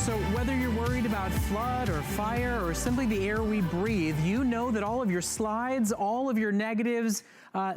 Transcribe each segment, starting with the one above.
So whether you're worried about flood or fire or simply the air we breathe, you know that all of your slides, all of your negatives,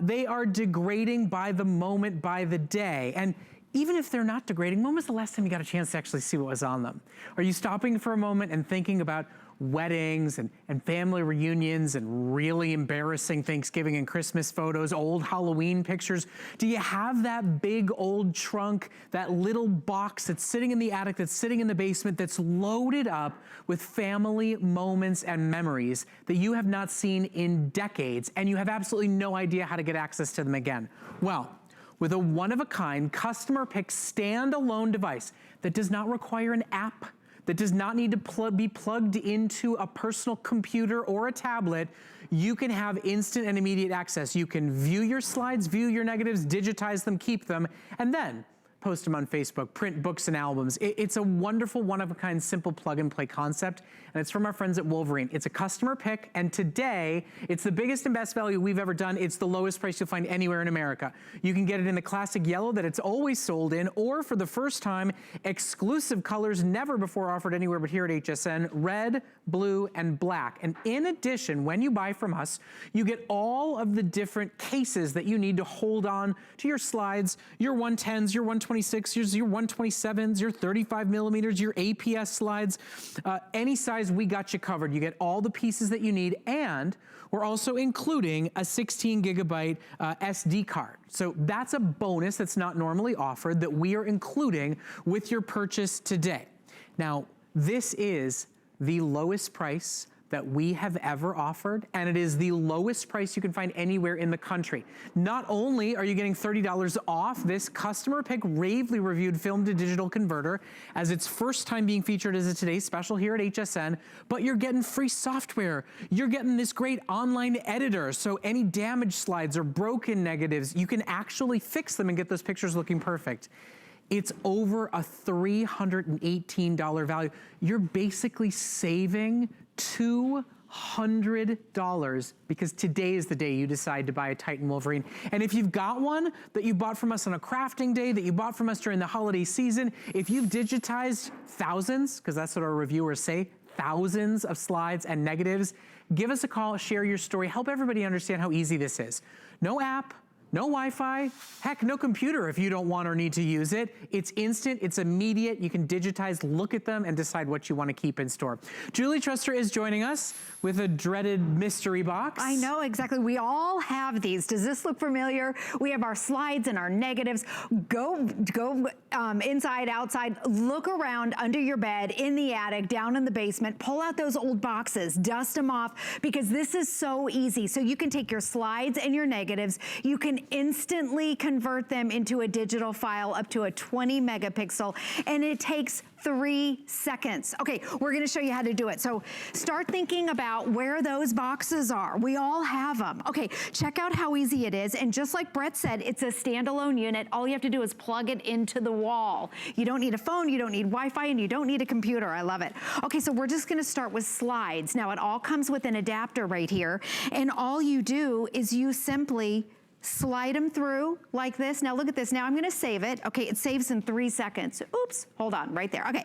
they are degrading by the moment, by the day. And even if they're not degrading, when was the last time you got a chance to actually see what was on them? Are you stopping for a moment and thinking about weddings and family reunions and really embarrassing Thanksgiving and Christmas photos, old Halloween pictures? Do you have that big old trunk, that little box that's sitting in the attic, that's sitting in the basement, that's loaded up with family moments and memories that you have not seen in decades, and you have absolutely no idea how to get access to them again? Well, with a one-of-a-kind customer-picked standalone device that does not require an app, that does not need to be plugged into a personal computer or a tablet, you can have instant and immediate access. You can view your slides, view your negatives, digitize them, keep them, and then post them on Facebook, print books and albums. It's a wonderful, one-of-a-kind, simple plug-and-play concept, and it's from our friends at Wolverine. It's a customer pick, and today, it's the biggest and best value we've ever done. It's the lowest price you'll find anywhere in America. You can get it in the classic yellow that it's always sold in, or for the first time, exclusive colors never before offered anywhere but here at HSN, red, blue, and black. And in addition, when you buy from us, you get all of the different cases that you need to hold on to your slides, your 110s, your 126s, your 127s, your 35 millimeters, your APS slides, any size, we got you covered. You get all the pieces that you need, and we're also including a 16 gigabyte SD card. So that's a bonus that's not normally offered that we are including with your purchase today. Now, this is the lowest price that we have ever offered, and it is the lowest price you can find anywhere in the country. Not only are you getting $30 off this customer pick, ravely reviewed film to digital converter as its first time being featured as a today's special here at HSN, but you're getting free software. You're getting this great online editor, so any damaged slides or broken negatives, you can actually fix them and get those pictures looking perfect. It's over a $318 value. You're basically saving $200 because today is the day you decide to buy a Titan Wolverine. And if you've got one that you bought from us on a crafting day, that you bought from us during the holiday season, if you've digitized thousands, because that's what our reviewers say, thousands of slides and negatives, give us a call, share your story, help everybody understand how easy this is. No app, no Wi-Fi, heck, no computer if you don't want or need to use it. It's instant, it's immediate, you can digitize, look at them, and decide what you want to keep in store. Julie Truster is joining us with a dreaded mystery box. I know, exactly. We all have these. Does this look familiar? We have our slides and our negatives. Go inside, outside, look around under your bed, in the attic, down in the basement, pull out those old boxes, dust them off, because this is so easy. So you can take your slides and your negatives, you can instantly convert them into a digital file up to a 20 megapixel, and it takes 3 seconds. Okay, we're gonna show you how to do it. So start thinking about where those boxes are. We all have them. Okay, check out how easy it is. And just like Brett said, it's a standalone unit. All you have to do is plug it into the wall. You don't need a phone, you don't need Wi-Fi, and you don't need a computer. I love it. Okay, so we're just gonna start with slides. Now it all comes with an adapter right here. And all you do is you simply slide them through like this. Now look at this. Now I'm gonna save it. Okay, it saves in 3 seconds. Oops, hold on, right there. Okay,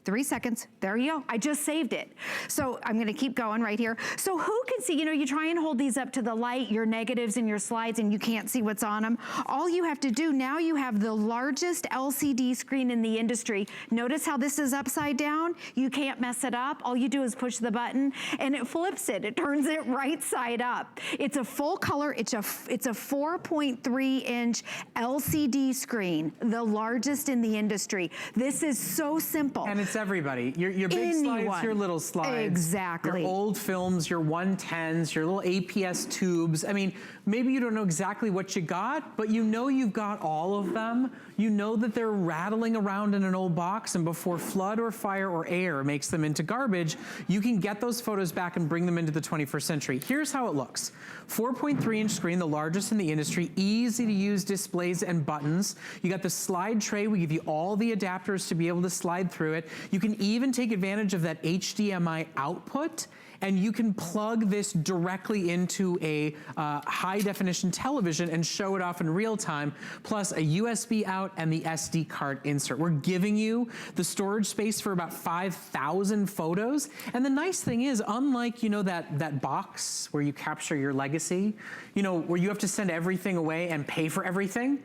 3 seconds, there you go. I just saved it. So I'm gonna keep going right here. So who can see, you know, you try and hold these up to the light, your negatives and your slides, and you can't see what's on them. All you have to do, now you have the largest LCD screen in the industry. Notice how this is upside down? You can't mess it up. All you do is push the button and it flips it. It turns it right side up. It's a full color, it's a 4.3 inch LCD screen, the largest in the industry. This is so simple. And it's everybody. Your big slides, your little slides. Exactly. Your old films, your 110s, your little APS tubes. I mean, maybe you don't know exactly what you got, but you know you've got all of them. You know that they're rattling around in an old box, and before flood or fire or air makes them into garbage, you can get those photos back and bring them into the 21st century. Here's how it looks. 4.3 inch screen, the largest in the industry, easy to use displays and buttons. You got the slide tray. We give you all the adapters to be able to slide through it. You can even take advantage of that HDMI output, and you can plug this directly into a high definition television and show it off in real time, plus a USB out and the SD card insert. We're giving you the storage space for about 5,000 photos. And the nice thing is, unlike, you know, that box where you capture your legacy, you know, where you have to send everything away and pay for everything,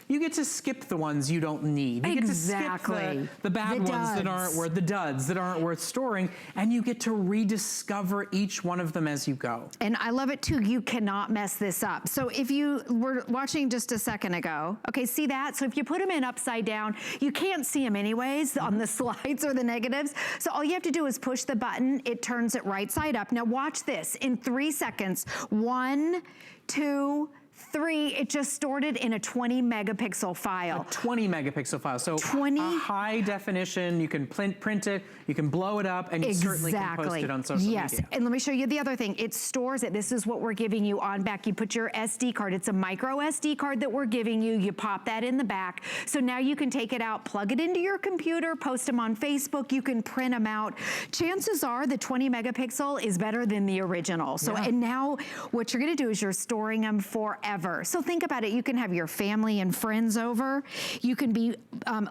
you get to skip the ones you don't need. You get to skip the bad ones that aren't worth, the duds that aren't worth storing, and you get to rediscover each one of them as you go. And I love it too, you cannot mess this up. So if you were watching just a second ago, okay, see that? So if you put them in upside down, you can't see them anyways on the slides or the negatives. So all you have to do is push the button, it turns it right side up. Now watch this, in 3 seconds, 1, 2, 3, it just stored it in a 20 megapixel file. A 20 megapixel file. So 20? A high definition, you can print it, you can blow it up, and you certainly can post it on social media. Yes, and let me show you the other thing. It stores it. This is what we're giving you on back. You put your SD card. It's a micro SD card that we're giving you. You pop that in the back. So now you can take it out, plug it into your computer, post them on Facebook. You can print them out. Chances are the 20 megapixel is better than the original. So, and now what you're going to do is you're storing them forever. So think about it. You can have your family and friends over. You can be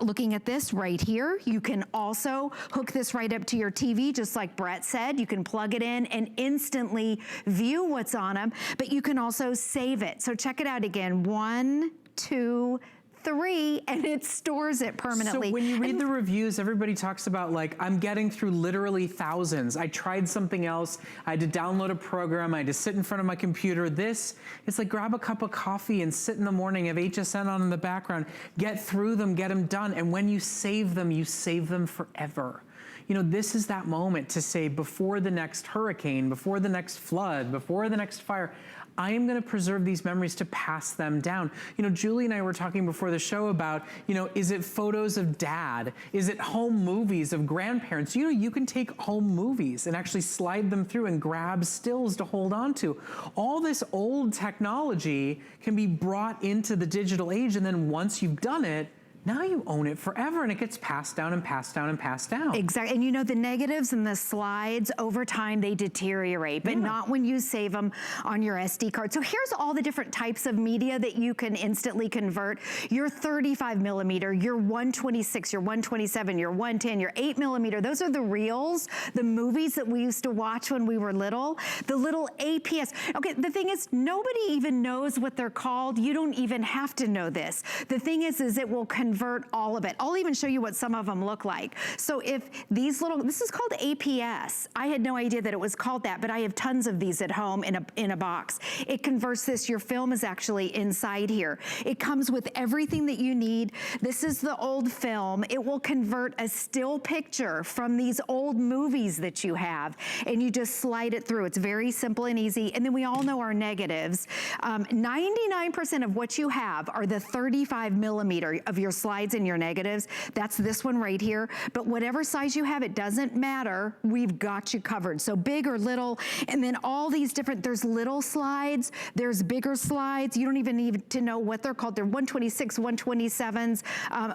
looking at this right here. You can also hook this right up to your TV, just like Brett said. You can plug it in and instantly view what's on them, but you can also save it. So check it out again. 1, 2, 3, and it stores it permanently. So when you read the reviews, everybody talks about, like, I'm getting through literally thousands. I tried something else. I had to download a program. I had to sit in front of my computer. This, it's like grab a cup of coffee and sit in the morning, have Hsn on in the background, get through them, get them done. And when you save them forever. You know, this is that moment to say, before the next hurricane, before the next flood, before the next fire, I am going to preserve these memories to pass them down. You know, Julie and I were talking before the show about, you know, is it photos of dad? Is it home movies of grandparents? You know, you can take home movies and actually slide them through and grab stills to hold on to. All this old technology can be brought into the digital age, and then once you've done it, now you own it forever, and it gets passed down and passed down and passed down. Exactly, and you know, the negatives and the slides, over time they deteriorate, but not when you save them on your SD card. So here's all the different types of media that you can instantly convert. Your 35 millimeter, your 126, your 127, your 110, your 8 millimeter, those are the reels, the movies that we used to watch when we were little. The little APS. Okay, the thing is, nobody even knows what they're called. You don't even have to know this. The thing is it will convert all of it. I'll even show you what some of them look like. So if these little, this is called APS. I had no idea that it was called that, but I have tons of these at home in a box. It converts this. Your film is actually inside here. It comes with everything that you need. This is the old film. It will convert a still picture from these old movies that you have, and you just slide it through. It's very simple and easy. And then we all know our negatives. 99% of what you have are the 35 millimeter of your slides and your negatives. That's this one right here. But whatever size you have, it doesn't matter. We've got you covered. So big or little, and then all these different, there's little slides, there's bigger slides. You don't even need to know what they're called. They're 126, 127s.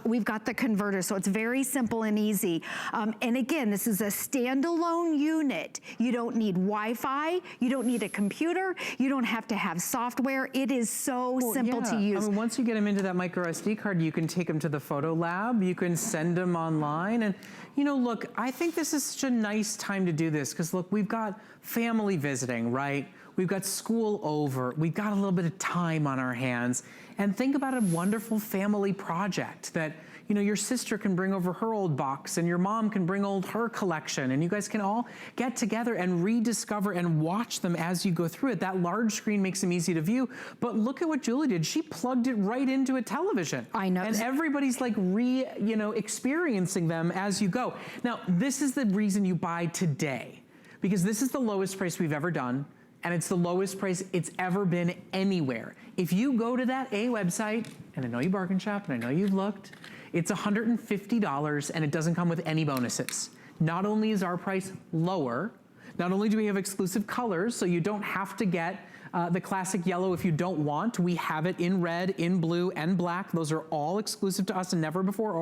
We've got the converter, so it's very simple and easy. And again, this is a standalone unit. You don't need Wi-Fi. You don't need a computer. You don't have to have software. It is so simple to use. I mean, once you get them into that micro SD card, you can take them to the photo lab. You can send them online. And, you know, look, I think this is such a nice time to do this because, look, we've got family visiting, right? We've got school over. We've got a little bit of time on our hands. And think about a wonderful family project that, you know, your sister can bring over her old box and your mom can bring old her collection, and you guys can all get together and rediscover and watch them as you go through it. That large screen makes them easy to view, but look at what Julie did. She plugged it right into a television. I know. And everybody's like experiencing them as you go. Now, this is the reason you buy today, because this is the lowest price we've ever done, and it's the lowest price it's ever been anywhere. If you go to that website, and I know you bargain shop, and I know you've looked, it's $150, and it doesn't come with any bonuses. Not only is our price lower, Not only do we have exclusive colors, so you don't have to get the classic yellow if you don't want. We have it in red, in blue, and black. Those are all exclusive to us and never before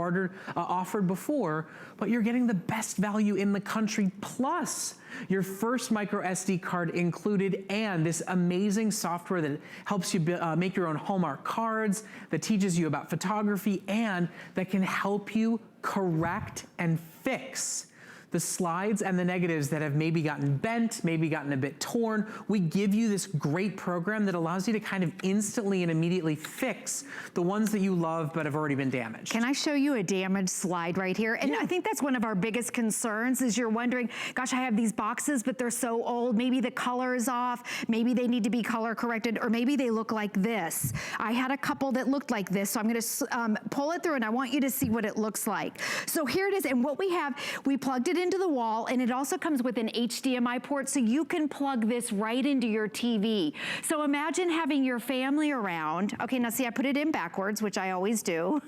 offered before, but you're getting the best value in the country, plus your first micro SD card included, and this amazing software that helps you make your own Hallmark cards, that teaches you about photography, and that can help you correct and fix the slides and the negatives that have maybe gotten bent, maybe gotten a bit torn. We give you this great program that allows you to kind of instantly and immediately fix the ones that you love but have already been damaged. Can I show you a damaged slide right here? And I think that's one of our biggest concerns is you're wondering, gosh, I have these boxes, but they're so old. Maybe the color is off. Maybe they need to be color corrected, or maybe they look like this. I had a couple that looked like this, so I'm gonna pull it through and I want you to see what it looks like. So here it is, and what we have, we plugged it into the wall, and it also comes with an HDMI port, so you can plug this right into your TV. So imagine having your family around. Okay, now see, I put it in backwards, which I always do.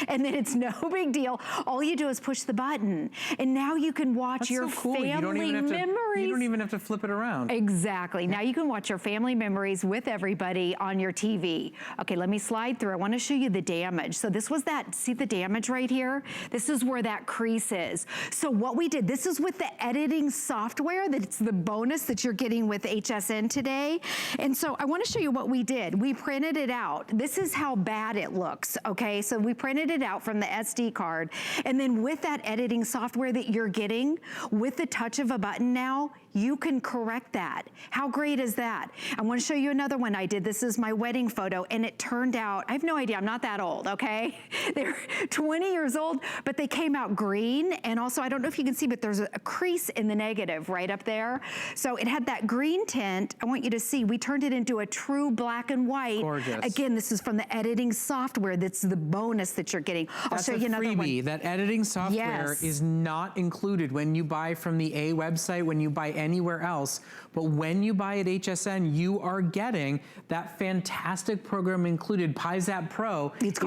And then it's no big deal. All you do is push the button, and now you can watch your family memories. You don't even have to flip it around. Exactly. Now you can watch your family memories with everybody on your TV. Okay, let me slide through. I want to show you the damage. So this was that, see the damage right here? This is where that crease is. So what we did, this is with the editing software, that's the bonus that you're getting with Hsn today. And so I want to show you what we did. We printed it out. This is how bad it looks, okay? So we printed it out from the SD card, and then with that editing software that you're getting, with the touch of a button now, you can correct that. How great is that? I want to show you another one I did. This is my wedding photo, and it turned out, I have no idea, I'm not that old, okay? They're 20 years old, but they came out green, and also, I don't know if you can see, but there's a crease in the negative right up there. So it had that green tint. I want you to see, we turned it into a true black and white. Gorgeous. Again, this is from the editing software. That's the bonus that you're getting. I'll show you another one. That editing software is not included when you buy from the A website, when you buy anywhere else, but when you buy at HSN, you are getting that fantastic program included. PiZap Pro is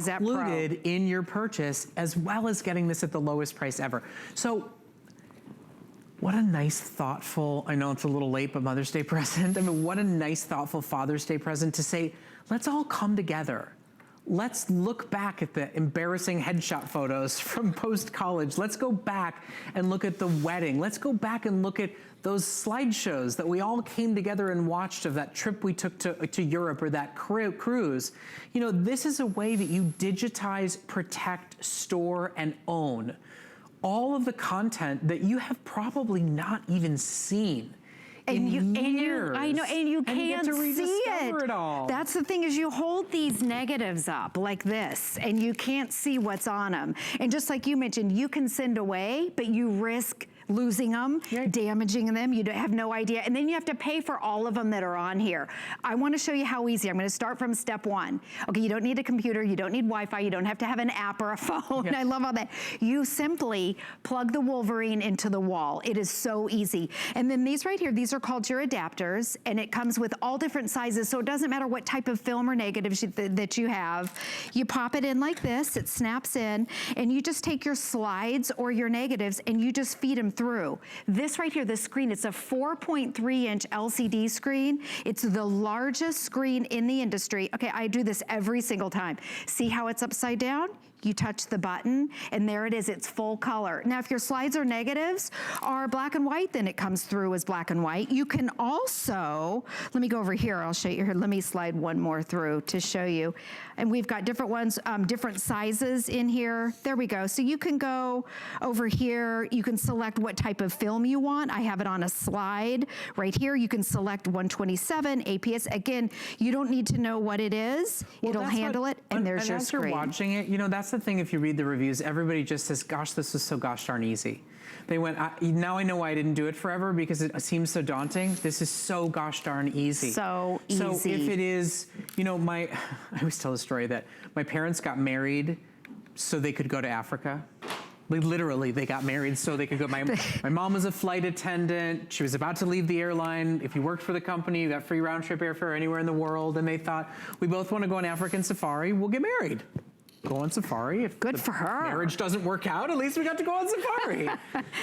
included in your purchase, as well as getting this at the lowest price ever. So what a nice, thoughtful, I know it's a little late, but Mother's Day present. I mean, what a nice, thoughtful Father's Day present to say, let's all come together. Let's look back at the embarrassing headshot photos from post-college. Let's go back and look at the wedding. Let's go back and look at those slideshows that we all came together and watched of that trip we took to Europe, or that cruise. You know, this is a way that you digitize, protect, store, and own all of the content that you have probably not even seen. And you can't see it. That's the thing, is you hold these negatives up like this, and you can't see what's on them. And just like you mentioned, you can send away, but you risk losing them, damaging them, you have no idea. And then you have to pay for all of them that are on here. I want to show you how easy. I'm going to start from step one. Okay, you don't need a computer, you don't need Wi-Fi, you don't have to have an app or a phone. I love all that. You simply plug the Wolverine into the wall. It is so easy. And then these right here, these are called your adapters, and it comes with all different sizes, so it doesn't matter what type of film or negatives that you have. You pop it in like this, it snaps in, and you just take your slides or your negatives and you just feed them through. This right here, this screen, it's a 4.3-inch LCD screen. It's the largest screen in the industry. Okay, I do this every single time. See how it's upside down? You touch the button, and there it is, it's full color. Now, if your slides or negatives are black and white, then it comes through as black and white. You can also, let me go over here, I'll show you here. Let me slide one more through to show you. And we've got different ones, different sizes in here. There we go. So you can go over here, you can select what type of film you want. I have it on a slide right here. You can select 127 APS. Again, you don't need to know what it is. It'll handle it, and there's your screen. As you're watching it, you know, that's the thing, if you read the reviews, everybody just says, gosh, this is so gosh darn easy. They went, now I know why I didn't do it forever, because it seems so daunting. This is so gosh darn easy. So easy. So if it is, you know, I always tell the story that my parents got married so they could go to Africa. Literally, they got married so they could go. My mom was a flight attendant. She was about to leave the airline. If you worked for the company, you got free round trip airfare anywhere in the world. And they thought, we both want to go on African safari, we'll get married. go on safari. If Good for her. marriage doesn't work out, at least we got to go on safari.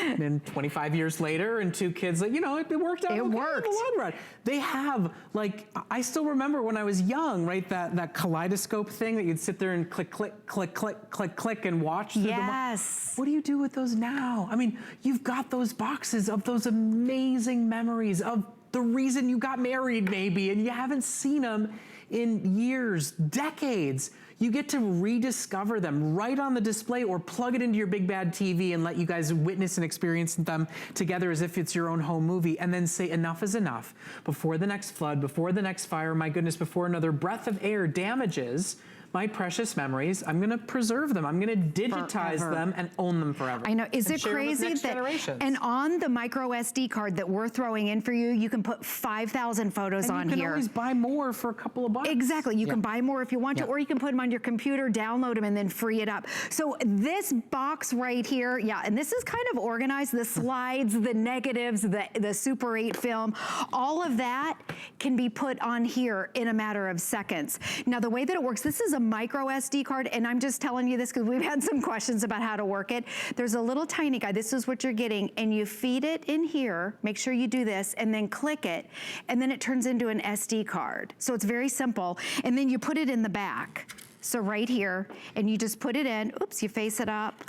And then 25 years later and 2 kids, like, you know, it worked out okay in the long run. They have, like, I still remember when I was young, right, that kaleidoscope thing that you'd sit there and click, click, click, click, click, click, and watch. Yes. What do you do with those now? I mean, you've got those boxes of those amazing memories of the reason you got married, maybe, and you haven't seen them in years, decades. You get to rediscover them right on the display or plug it into your big bad TV and let you guys witness and experience them together as if it's your own home movie, and then say enough is enough. Before the next flood, before the next fire, my goodness, before another breath of air damages my precious memories, I'm gonna preserve them. I'm gonna digitize them and own them forever. I know, is it crazy that, and on the micro SD card that we're throwing in for you, you can put 5,000 photos on here. You can always buy more for a couple of bucks. Exactly, you can buy more if you want to, or you can put them on your computer, download them, and then free it up. So this box right here, and this is kind of organized, the slides, the negatives, the Super 8 film, all of that can be put on here in a matter of seconds. Now the way that it works, this is a micro SD card, and I'm just telling you this because we've had some questions about how to work it. There's a little tiny guy, this is what you're getting, and you feed it in here, make sure you do this, and then click it, and then it turns into an SD card. So it's very simple, and then you put it in the back. So right here, and you just put it in, oops, you face it up,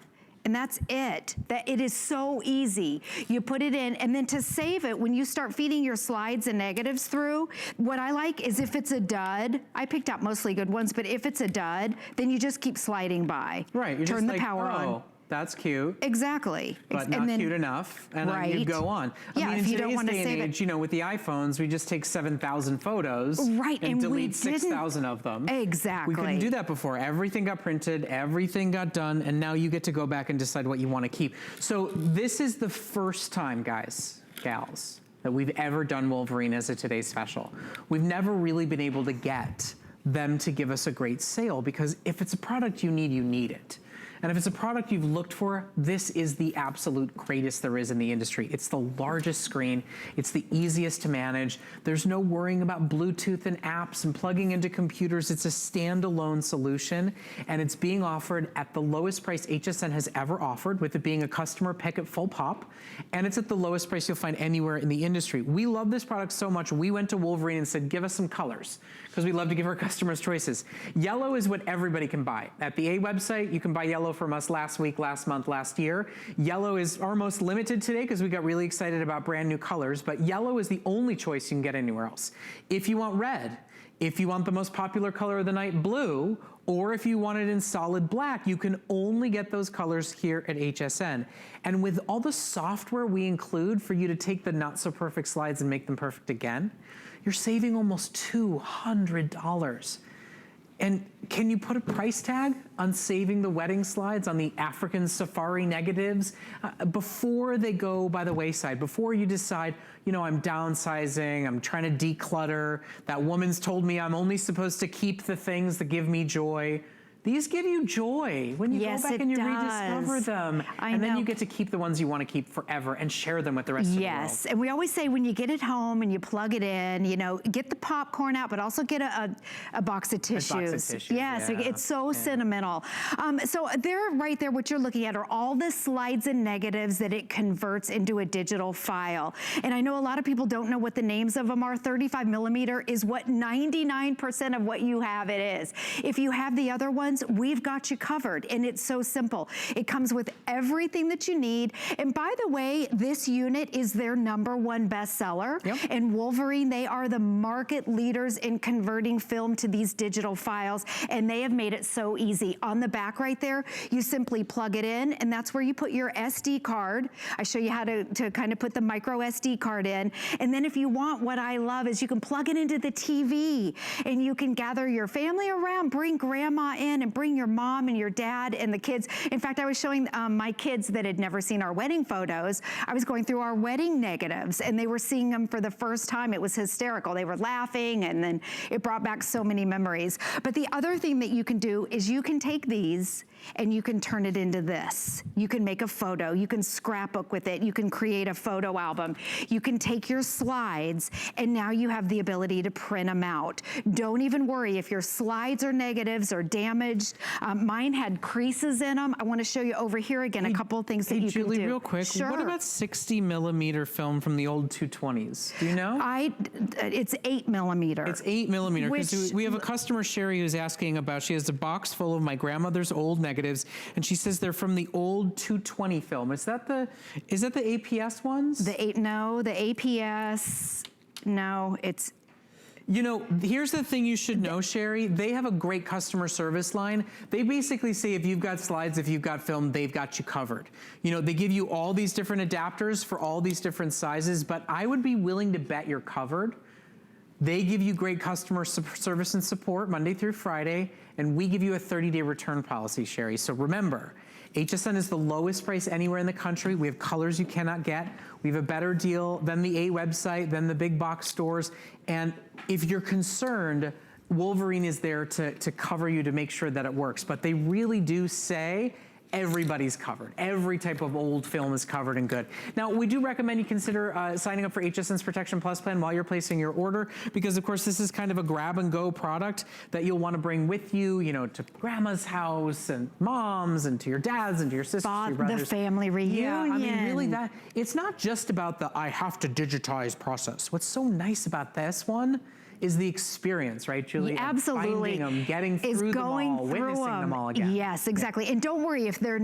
and that's it. It is so easy. You put it in, and then to save it, when you start feeding your slides and negatives through, what I like is if it's a dud, I picked out mostly good ones, but if it's a dud, then you just keep sliding by. Right, you're Turn just the power on. That's cute. Exactly. But not cute enough, and then you go on. I mean, if you don't want to save save it, you know, with the iPhones, we just take 7,000 photos and delete 6,000 of them. Exactly. We couldn't do that before. Everything got printed, everything got done, and now you get to go back and decide what you want to keep. So this is the first time, guys, gals, that we've ever done Wolverine as a Today Special. We've never really been able to get them to give us a great sale, because if it's a product you need it. And if it's a product you've looked for, this is the absolute greatest there is in the industry. It's the largest screen. It's the easiest to manage. There's no worrying about Bluetooth and apps and plugging into computers. It's a standalone solution, and it's being offered at the lowest price HSN has ever offered, with it being a customer pick at full pop, and it's at the lowest price you'll find anywhere in the industry. We love this product so much, we went to Wolverine and said, give us some colors, because we love to give our customers choices. Yellow is what everybody can buy. At the A website, you can buy yellow from us last week, last month, last year. Yellow is our most limited today because we got really excited about brand new colors, but yellow is the only choice you can get anywhere else. If you want red, if you want the most popular color of the night, blue, or if you want it in solid black, you can only get those colors here at HSN. And with all the software we include for you to take the not so perfect slides and make them perfect again, you're saving almost $200. And can you put a price tag on saving the wedding slides, on the African safari negatives, before they go by the wayside, before you decide, you know, I'm downsizing, I'm trying to declutter, that woman's told me I'm only supposed to keep the things that give me joy. These give you joy when you go back and you rediscover them. And then you get to keep the ones you want to keep forever and share them with the rest of the world. Yes, and we always say when you get it home and you plug it in, you know, get the popcorn out, but also get a box of tissues. A box of tissues, yes, it's so sentimental. So there, right there, what you're looking at are all the slides and negatives that it converts into a digital file. And I know a lot of people don't know what the names of them are. 35 millimeter is what 99% of what you have it is. If you have the other ones, we've got you covered, and it's so simple. It comes with everything that you need. And by the way, this unit is their #1 bestseller. Yep. And Wolverine, they are the market leaders in converting film to these digital files, and they have made it so easy. On the back right there, you simply plug it in, and that's where you put your SD card. I show you how to kind of put the micro SD card in. And then if you want, what I love is you can plug it into the TV, and you can gather your family around, bring grandma in, and bring your mom and your dad and the kids. In fact, I was showing my kids that had never seen our wedding photos. I was going through our wedding negatives, and they were seeing them for the first time. It was hysterical. They were laughing, and then it brought back so many memories. But the other thing that you can do is you can take these and you can turn it into this. You can make a photo. You can scrapbook with it. You can create a photo album. You can take your slides, and now you have the ability to print them out. Don't even worry if your slides or negatives are damaged damaged. Mine had creases in them. I want to show you over here again a couple of things that you Julie, can do. real quick, Sure. what about 60mm film from the old 220s? Do you know? It's 8mm. It's 8mm, because Which- we have a customer, Sherry, who's asking about, she has a box full of my grandmother's old negatives, and she says they're from the old 220 film. Is that the APS ones? The APS, no, it's, You know, here's the thing you should know, Sherry. They have a great customer service line. They basically say if you've got slides, if you've got film, they've got you covered. You know, they give you all these different adapters for all these different sizes, but I would be willing to bet you're covered. They give you great customer service and support Monday through Friday, and we give you a 30-day return policy, Sherry. So remember, HSN is the lowest price anywhere in the country. We have colors you cannot get. We have a better deal than the A website, than the big box stores. And if you're concerned, Wolverine is there to cover you to make sure that it works. But they really do say everybody's covered. Every type of old film is covered and good. Now, we do recommend you consider signing up for HSN's Protection Plus plan while you're placing your order, because of course this is kind of a grab and go product that you'll want to bring with you, you know, to grandma's house and mom's and to your dad's and to your sisters, to your brothers. the family reunion. Yeah, I mean, really that, it's not just about the I have to digitize process. What's so nice about this one is the experience, right, Julie? Absolutely. Finding them, getting through them all, witnessing them all again. Yes, exactly. And don't worry if they're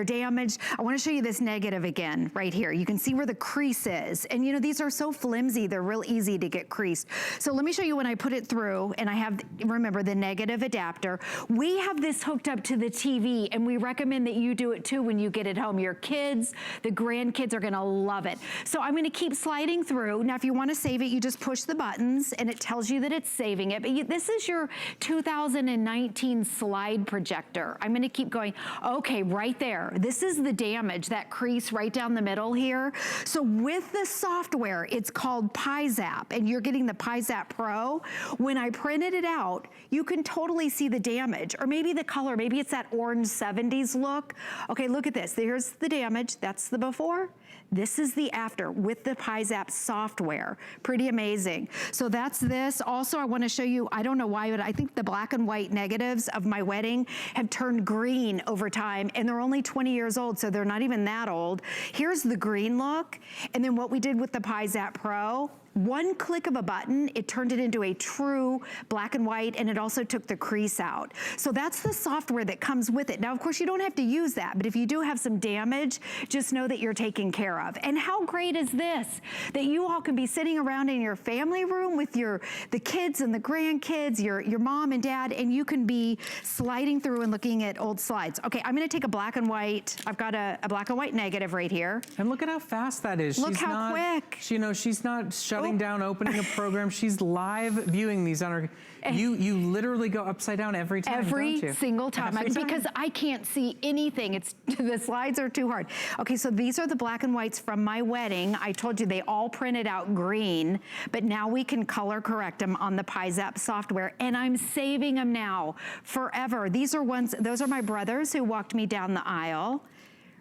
damaged. I want to show you this negative again right here. You can see where the crease is. And you know, these are so flimsy, they're real easy to get creased. So let me show you when I put it through, and I have, remember, the negative adapter. We have this hooked up to the TV, and we recommend that you do it too when you get it home. Your kids, the grandkids are gonna love it. So I'm gonna keep sliding through. Now, if you want to save it, you just push the buttons, and it tells you that it's saving it. But this is your 2019 slide projector. I'm gonna keep going. Okay, right there. This is the damage, that crease right down the middle here. So with the software, it's called PiZap, and you're getting the PiZap Pro. When I printed it out, you can totally see the damage, or maybe the color, maybe it's that orange 70s look. Okay, look at this. Here's the damage. That's the before. This is the after with the PiZap software. Pretty amazing. So that's this. Also, I want to show you, I don't know why, but I think the black and white negatives of my wedding have turned green over time, and they're only 20 years old, so they're not even that old. Here's the green look, and then what we did with the PiZap Pro, one click of a button, it turned it into a true black and white, and it also took the crease out. So that's the software that comes with it. Now, of course, you don't have to use that, but if you do have some damage, just know that you're taken care of. And how great is this? That you all can be sitting around in your family room with the kids and the grandkids, your mom and dad, and you can be sliding through and looking at old slides. Okay, I'm gonna take a black and white. I've got a black and white negative right here. And look at how fast that is. Look how quick. You know, she's not shutting down, opening a program. She's live viewing these on her. You literally go upside down every time, don't you? Single time. Because I can't see anything. The slides are too hard. Okay, so these are the black and whites from my wedding. I told you they all printed out green, but now we can color correct them on the PiZap software, and I'm saving them now forever. These are ones, those are my brothers who walked me down the aisle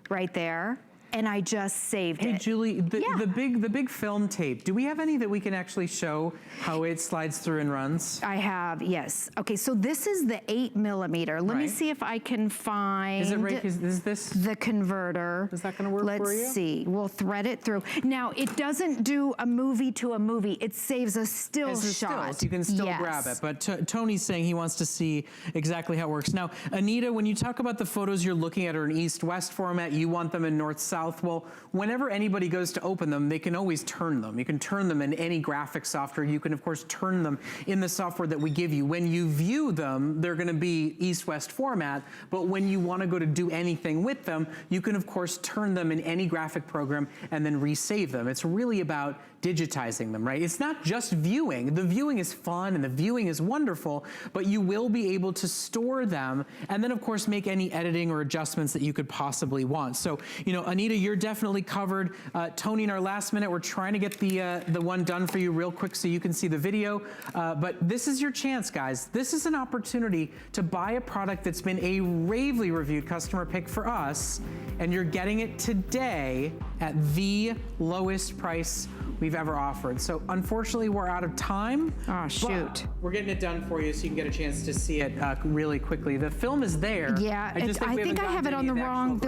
right there. And I just saved it. Hey, Julie, the big film tape, do we have any that we can actually show how it slides through and runs? I have, yes. Okay, so this is the 8mm. Let me see if I can find. Is it right? Is this the converter? Is that going to work for you? Let's see. We'll thread it through. Now, it doesn't do a movie to a movie. It saves a still shot. So you can still grab it. But Tony's saying he wants to see exactly how it works. Now, Anita, when you talk about the photos you're looking at are in east-west format, you want them in north-south. Well, whenever anybody goes to open them, they can always turn them. You can turn them in any graphic software. You can, of course, turn them in the software that we give you. When you view them, they're going to be east-west format, but when you want to go to do anything with them, you can, of course, turn them in any graphic program and then resave them. It's really about digitizing them, right? It's not just viewing. The viewing is fun and the viewing is wonderful, but you will be able to store them and then, of course, make any editing or adjustments that you could possibly want. So, you know, Anita, you're definitely covered. Tony, in our last minute, we're trying to get the one done for you real quick so you can see the video. But this is your chance, guys. This is an opportunity to buy a product that's been a ravely reviewed customer pick for us, and you're getting it today at the lowest price we've ever offered. So unfortunately, we're out of time. Oh, shoot. We're getting it done for you so you can get a chance to see it really quickly. The film is there. Yeah, I think I have it on the wrong.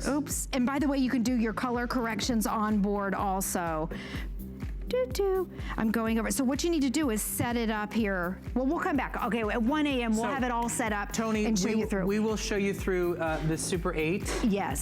Oops. And by the way, you can do your color corrections on board also. I'm going over. So what you need to do is set it up here. Well, we'll come back. Okay, at 1 a.m. we'll have it all set up, Tony, and show you through. We will show you through the Super 8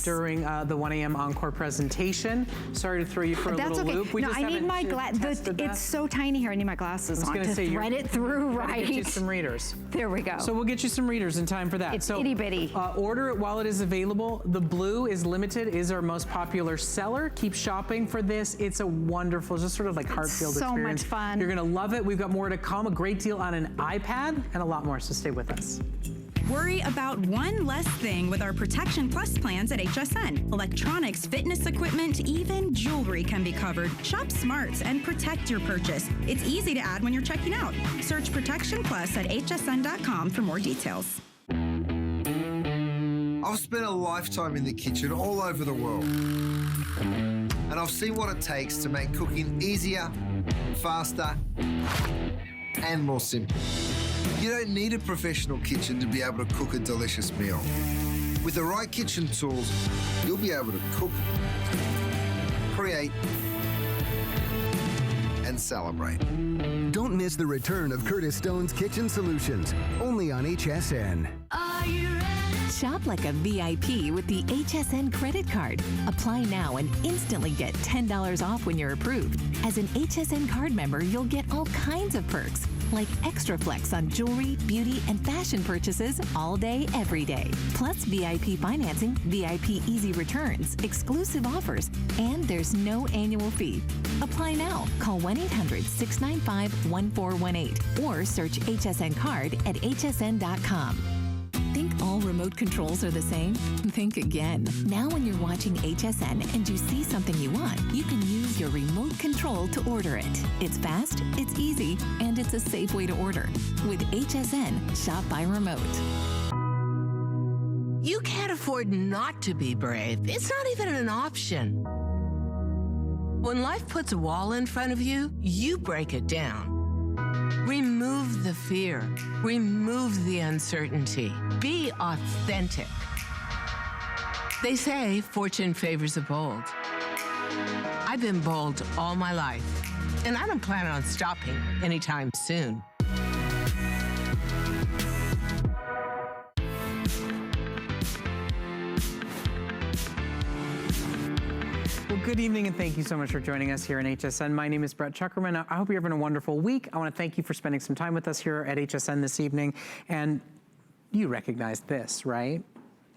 during the 1 a.m. encore presentation. Sorry to throw you for a little loop. No, I need my glasses. It's so tiny here. I need my glasses on to thread it through right. Get you some readers. There we go. So we'll get you some readers in time for that. It's itty bitty. Order it while it is available. The blue is limited, is our most popular seller. Keep shopping for this. It's a wonderful, just sort of like heart-filled experience. So much fun. You're gonna love it. We've got more to come, a great deal on an iPad, and a lot more, so stay with us. Worry about one less thing with our Protection Plus plans at HSN. Electronics, fitness equipment, even jewelry can be covered. Shop smarts and protect your purchase. It's easy to add when you're checking out. Search Protection Plus at hsn.com for more details. I've spent a lifetime in the kitchen all over the world. And I've seen what it takes to make cooking easier, faster, and more simple. You don't need a professional kitchen to be able to cook a delicious meal. With the right kitchen tools, you'll be able to cook, create, and celebrate. Don't miss the return of Curtis Stone's Kitchen Solutions, only on HSN. Are you ready? Shop like a VIP with the HSN credit card. Apply now and instantly get $10 off when you're approved. As an HSN card member, you'll get all kinds of perks, like extra flex on jewelry, beauty, and fashion purchases all day, every day. Plus VIP financing, VIP easy returns, exclusive offers, and there's no annual fee. Apply now. Call 1-800-695-1418 or search HSN card at hsn.com. Think all remote controls are the same? Think again. Now when you're watching HSN and you see something you want, you can use your remote control to order it. It's fast, it's easy, and it's a safe way to order. With HSN, shop by remote. You can't afford not to be brave. It's not even an option. When life puts a wall in front of you, you break it down. Remove the fear. Remove the uncertainty. Be authentic. They say fortune favors the bold. I've been bold all my life, and I don't plan on stopping anytime soon. Well, good evening, and thank you so much for joining us here in HSN. My name is Brett Chuckerman. I hope you're having a wonderful week. I want to thank you for spending some time with us here at HSN this evening. And you recognize this, right?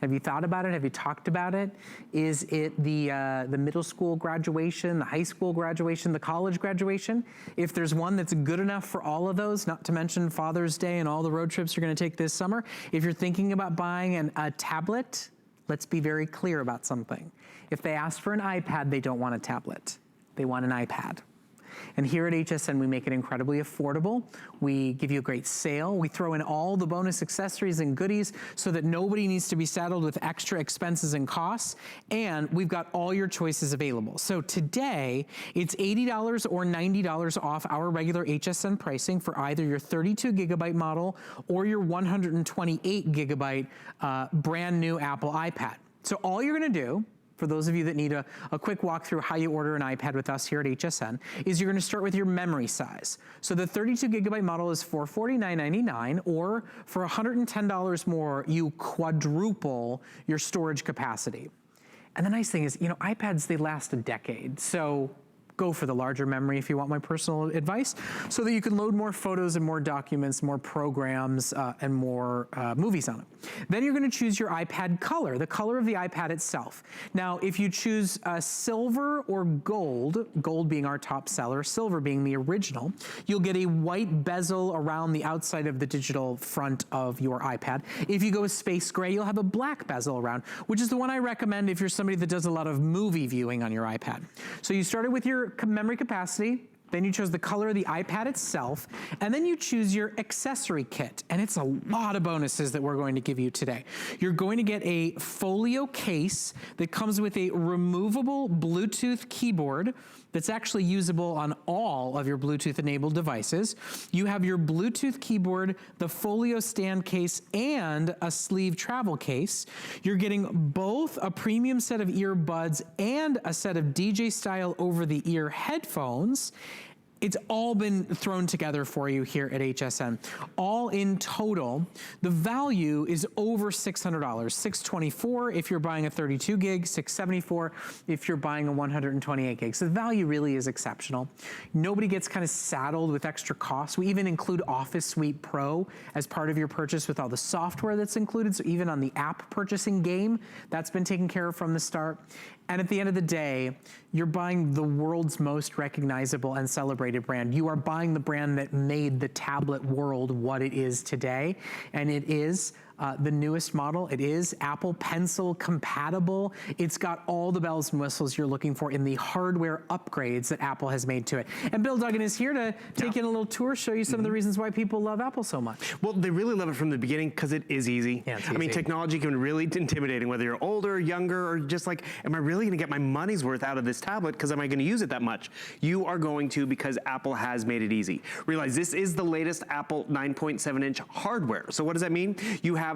Have you thought about it? Have you talked about it? Is it the middle school graduation, the high school graduation, the college graduation? If there's one that's good enough for all of those, not to mention Father's Day and all the road trips you're going to take this summer, if you're thinking about buying a tablet, let's be very clear about something. If they ask for an iPad, they don't want a tablet. They want an iPad. And here at HSN, we make it incredibly affordable. We give you a great sale. We throw in all the bonus accessories and goodies so that nobody needs to be saddled with extra expenses and costs. And we've got all your choices available. So today, it's $80 or $90 off our regular HSN pricing for either your 32 gigabyte model or your 128 gigabyte brand new Apple iPad. So all you're gonna do, for those of you that need a quick walk through how you order an iPad with us here at HSN, is you're gonna start with your memory size. So the 32 gigabyte model is $449.99, or for $110 more, you quadruple your storage capacity. And the nice thing is, you know, iPads, they last a decade. So go for the larger memory if you want my personal advice, so that you can load more photos and more documents, more programs, and more movies on it. Then you're gonna choose your iPad color, the color of the iPad itself. Now, if you choose silver or gold, gold being our top seller, silver being the original, you'll get a white bezel around the outside of the digital front of your iPad. If you go with space gray, you'll have a black bezel around, which is the one I recommend if you're somebody that does a lot of movie viewing on your iPad. So you started with your memory capacity, then you chose the color of the iPad itself, and then you choose your accessory kit. And it's a lot of bonuses that we're going to give you today. You're going to get a folio case that comes with a removable Bluetooth keyboard that's actually usable on all of your Bluetooth-enabled devices. You have your Bluetooth keyboard, the folio stand case, and a sleeve travel case. You're getting both a premium set of earbuds and a set of DJ-style over-the-ear headphones. It's all been thrown together for you here at HSN. All in total, the value is over $600. $624 if you're buying a 32 gig, $674 if you're buying a 128 gig. So the value really is exceptional. Nobody gets kind of saddled with extra costs. We even include Office Suite Pro as part of your purchase with all the software that's included. So even on the app purchasing game, that's been taken care of from the start. And at the end of the day, you're buying the world's most recognizable and celebrated brand. You are buying the brand that made the tablet world what it is today. And it is the newest model. It is Apple Pencil compatible. It's got all the bells and whistles you're looking for in the hardware upgrades that Apple has made to it. And Bill Duggan is here to take in a little tour, show you some of the reasons why people love Apple so much. Well, they really love it from the beginning because it is easy. Yeah, it's I mean, easy. technology can be really intimidating, whether you're older, younger, or just like, am I really gonna get my money's worth out of this tablet because am I gonna use it that much? You are going to, because Apple has made it easy. Realize this is the latest Apple 9.7-inch hardware. So what does that mean? You have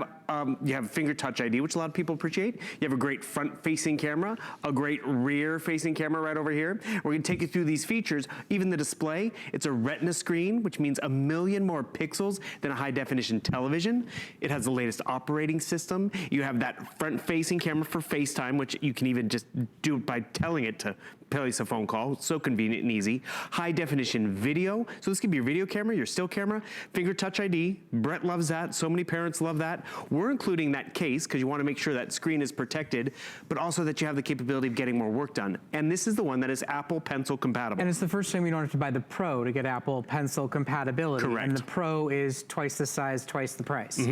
finger touch ID, which a lot of people appreciate. You have a great front-facing camera, a great rear-facing camera right over here. We're gonna take you through these features. Even the display, it's a Retina screen, which means 1 million more pixels than a high-definition television. It has the latest operating system. You have that front-facing camera for FaceTime, which you can even just do by telling it to place a phone call. It's so convenient and easy. High definition video. So this could be your video camera, your still camera, finger touch ID. Brett loves that. So many parents love that. We're including that case because you want to make sure that screen is protected, but also that you have the capability of getting more work done. And this is the one that is Apple Pencil compatible. And it's the first time you don't have to buy the Pro to get Apple Pencil compatibility. Correct. And the Pro is twice the size, twice the price.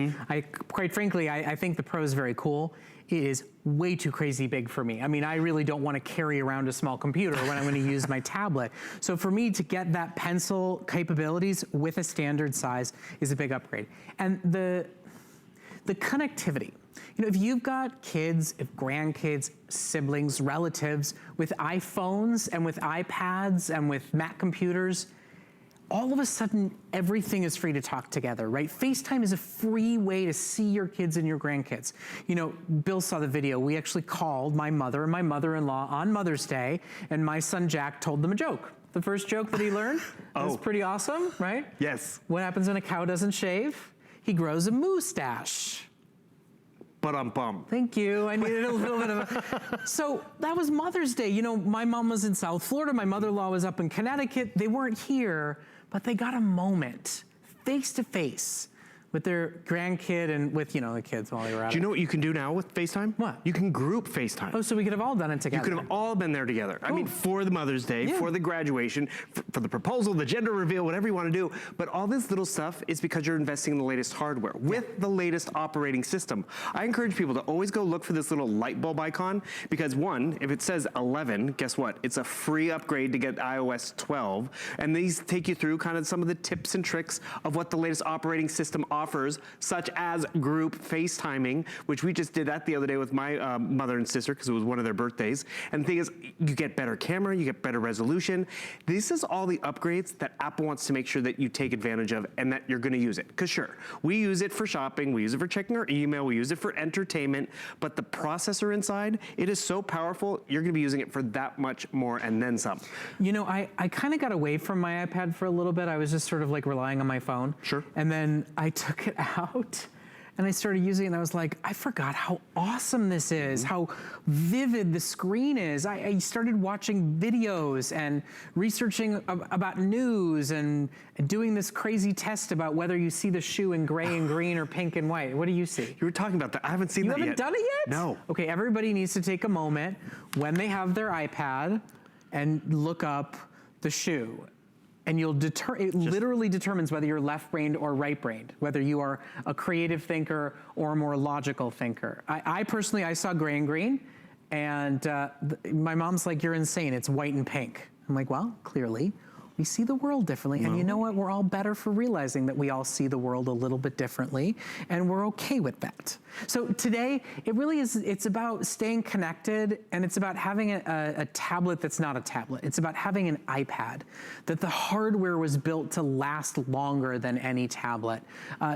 Quite frankly, I think the Pro is very cool. It is way too crazy big for me. I mean, I really don't want to carry around a small computer when I'm going to use my tablet. So for me to get that pencil capabilities with a standard size is a big upgrade. And the connectivity. You know, if you've got kids, if grandkids, siblings, relatives with iPhones and with iPads and with Mac computers, all of a sudden, everything is free to talk together, right? FaceTime is a free way to see your kids and your grandkids. You know, Bill saw the video. We actually called my mother and my mother-in-law on Mother's Day, and my son Jack told them a joke. The first joke that he learned was pretty awesome, right? Yes. What happens when a cow doesn't shave? He grows a mustache. Ba-dum-bum. Thank you. I needed a little bit of a... So that was Mother's Day. You know, my mom was in South Florida. My mother-in-law was up in Connecticut. They weren't here, but they got a moment face to face with their grandkid and with, you know, the kids while they were out. Do you know what you can do now with FaceTime? What? You can group FaceTime. Oh, so we could have all done it together. You could have all been there together. Cool. I mean, for the Mother's Day, for the graduation, for the proposal, the gender reveal, whatever you want to do. But all this little stuff is because you're investing in the latest hardware with the latest operating system. I encourage people to always go look for this little light bulb icon because one, if it says 11, guess what? It's a free upgrade to get iOS 12. And these take you through kind of some of the tips and tricks of what the latest operating system offers, such as group FaceTiming, which we just did that the other day with my mother and sister because it was one of their birthdays. And the thing is, you get better camera, you get better resolution. This is all the upgrades that Apple wants to make sure that you take advantage of and that you're going to use it. Because sure, we use it for shopping, we use it for checking our email, we use it for entertainment, but the processor inside, it is so powerful, you're going to be using it for that much more and then some. You know, I kind of got away from my iPad for a little bit. I was just sort of like relying on my phone. Sure. And then I took it out and I started using it and I was like, I forgot how awesome this is, how vivid the screen is. I started watching videos and researching about news and doing this crazy test about whether you see the shoe in gray and green or pink and white. What do you see? You were talking about that. I haven't seen that yet. You haven't done it yet? No. Okay, everybody needs to take a moment when they have their iPad and look up the shoe. And it literally determines whether you're left-brained or right-brained, whether you are a creative thinker or a more logical thinker. I personally, I saw gray and green, and my mom's like, you're insane, it's white and pink. I'm like, well, clearly, we see the world differently. And you know what? We're all better for realizing that we all see the world a little bit differently, and we're okay with that. So today, it really is, it's about staying connected, and it's about having a tablet that's not a tablet. It's about having an iPad, that the hardware was built to last longer than any tablet,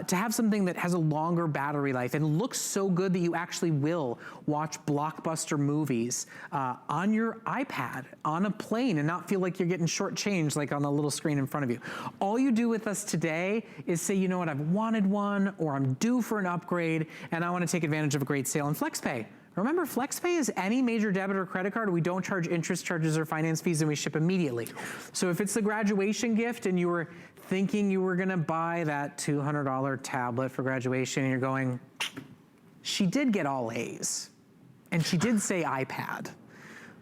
to have something that has a longer battery life and looks so good that you actually will watch blockbuster movies on your iPad, on a plane, and not feel like you're getting shortchanged like on a little screen in front of you. All you do with us today is say, you know what, I've wanted one, or I'm due for an upgrade, and I want to take advantage of a great sale on FlexPay. Remember, FlexPay is any major debit or credit card. We don't charge interest charges or finance fees, and we ship immediately. So if it's the graduation gift and you were thinking you were gonna buy that $200 tablet for graduation, and you're going, she did get all A's, and she did say iPad.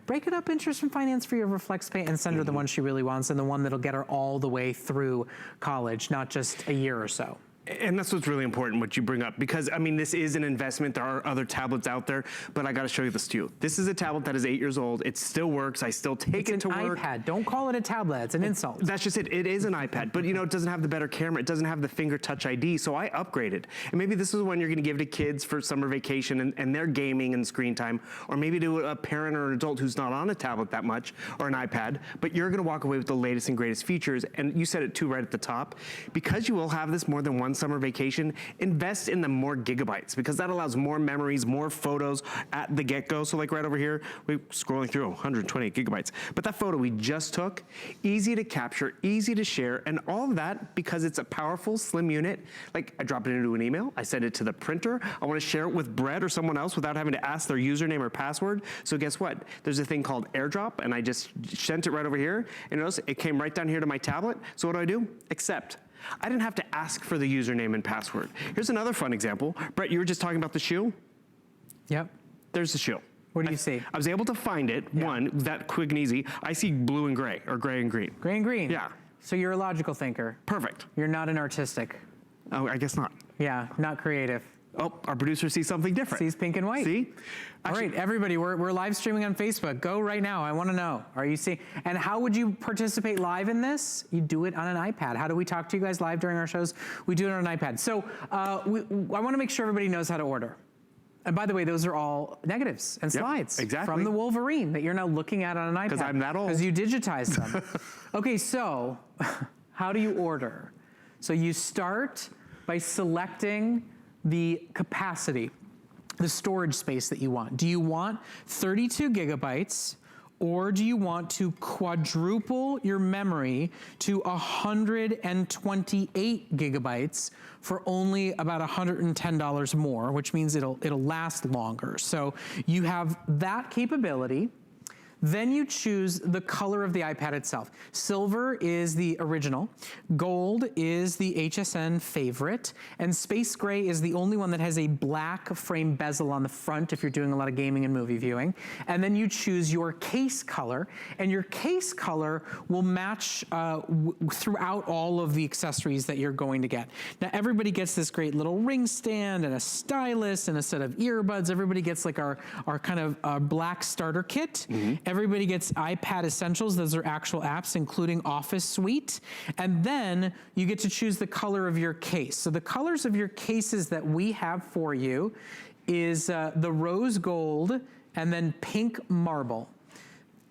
Break it up interest and finance free over FlexPay and send her the one she really wants, and the one that'll get her all the way through college, not just a year or so. And that's what's really important, what you bring up, because I mean, this is an investment. There are other tablets out there, but I got to show you this too. This is a tablet that is 8 years old. It still works. I still take it to work. It's an iPad. Don't call it a tablet. It's an insult. That's just it. It is an iPad, but you know, it doesn't have the better camera. It doesn't have the finger touch ID. So I upgraded. And maybe this is one you're going to give to kids for summer vacation and their gaming and screen time, or maybe to a parent or an adult who's not on a tablet that much or an iPad, but you're going to walk away with the latest and greatest features. And you said it too right at the top, because you will have this more than one summer vacation. Invest in the more gigabytes, because that allows more memories, more photos at the get-go. So like right over here, we're scrolling through 128 gigabytes. But that photo we just took, easy to capture, easy to share, and all of that because it's a powerful, slim unit. Like I drop it into an email, I send it to the printer, I want to share it with Brett or someone else without having to ask their username or password. So guess what? There's a thing called AirDrop, and I just sent it right over here, and notice it came right down here to my tablet. So what do? Accept. I didn't have to ask for the username and password. Here's another fun example. Brett, you were just talking about the shoe? Yep. There's the shoe. What do you see? I was able to find it, one, that quick and easy. I see blue and gray, or gray and green. Gray and green? Yeah. So you're a logical thinker. Perfect. You're not an artistic. Oh, I guess not. Yeah, not creative. Oh, our producer sees something different. Sees pink and white. See? All right, everybody, we're live streaming on Facebook. Go right now. I want to know. Are you seeing? And how would you participate live in this? You do it on an iPad. How do we talk to you guys live during our shows? We do it on an iPad. So I want to make sure everybody knows how to order. And by the way, those are all negatives and slides from the Wolverine that you're now looking at on an iPad. Because I'm that old. Because you digitized them. Okay, so how do you order? So you start by selecting the capacity, the storage space that you want. Do you want 32 gigabytes, or do you want to quadruple your memory to 128 gigabytes for only about $110 more, which means it'll last longer. So you have that capability. Then you choose the color of the iPad itself. Silver is the original, gold is the HSN favorite, and space gray is the only one that has a black frame bezel on the front if you're doing a lot of gaming and movie viewing. And then you choose your case color, and your case color will match throughout all of the accessories that you're going to get. Now everybody gets this great little ring stand and a stylus and a set of earbuds. Everybody gets like our kind of black starter kit. Everybody gets iPad Essentials. Those are actual apps, including Office Suite. And then you get to choose the color of your case. So the colors of your cases that we have for you is the rose gold and then pink marble.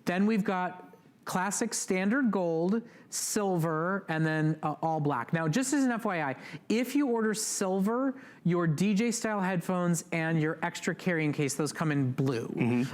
Then we've got classic standard gold, silver, and then all black. Now, just as an FYI, if you order silver, your DJ style headphones and your extra carrying case, those come in blue.